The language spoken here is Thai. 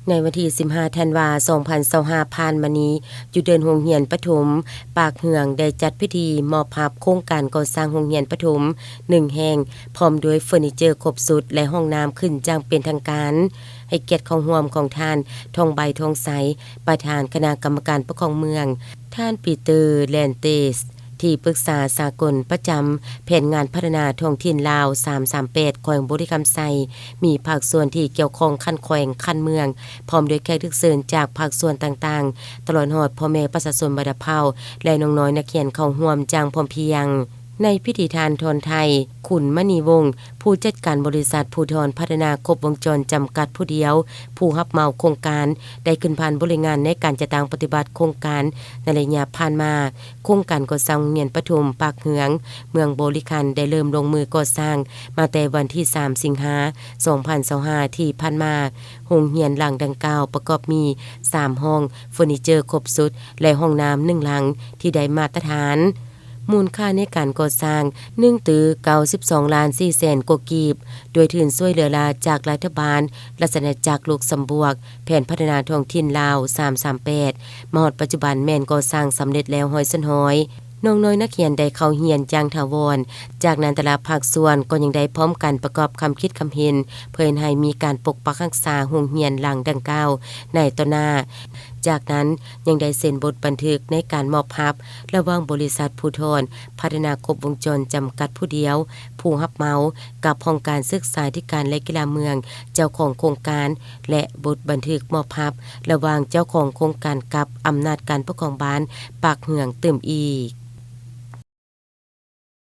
ในวันที่15ธันวาคม2025ผ่านมานี้อยู่เดินโรงเรียนประถมปากเหืองได้จัดพิธีมอบภาพโครงการก่อสร้างโรงเรียนประถม1แห่งพร้อมด้วยเฟอร์นิเจอร์ครบสุดและห้องน้ำขึ้นจังเป็นทางการให้เกียรติของร่วมของท่านทองใบทองใสประธานคณะกรรมการปกครองเมืองท่านปีเตอร์แลนเตสที่ปรึกษาสากลประจำแผนงานพัฒนาท้องถิ่นลาว338แขวงบุรีรัมย์ไซมีภาคส่วนที่เกี่ยวข้องคันแขวงคันเมืองพร้อมด้วยแขกทุกเชิญจากภาคส่วนต่างๆตลอดฮอดพ่อแม่ประชาชนบัดเภาและน้องน้อยนักเรียนเข้าร่วมจังพร้อมเพรียงในพิธีทานทนไทยขุนมณีวงศ์ผู้จัดการบริษัทภูธรพัฒนาครบวงจรจำกัดผู้เดียวผู้รับเหมาโครงการได้ขึ้นผ่านบริงานในการจัดตั้งปฏิบัติโครงการในระยะผ่านมาโครงการก่อสร้างโรงเรียนประถมปากเหืองเมืองบริคันได้เริ่มลงมือก่อสร้างมาแต่วันที่3สิงหาคม2025ที่ผ่านมาโรงเรียนหลังดังกล่าวประกอบมี3ห้องเฟอร์นิเจอร์ครบสุดและห้องน้ำ1หลังที่ได้มาตรฐานมูลค่าในการก่อสร้าง1ตื้อ92ล้าน4แสนกว่ากีบโดยทุนช่วยเหลือจากรัฐบาลราชอาณาจักรลูกสำบวกแผนพัฒนาท้องถิ่นลาว338มาฮอดปัจจุบันแม่นก่อสร้างสำเร็จแล้ว100%น้องน้อยนักเรียนได้เข้าเรียนอย่างถาวรจากนั้นแต่ละภาคส่วนก็ยังได้พร้อมกันประกอบคำคิดคำเห็นเพื่อให้มีการปกปักรักษาโรงเรียนหลังดังกล่าวในต่อหน้าจากนั้นยังได้เซ็นบทบันทึกในการมอบภาพระหว่างบริษัทภูธรพัฒนาครบวงจรจำกัดผู้เดียวผู้รับเหมากับห้องการศึกษาธิการและกีฬาเมืองเจ้าของโครงการและบทบันทึกมอบภาพระหว่างเจ้าของโครงการกับอำนาจการปกครองบ้านปากเหืองตื่มอีก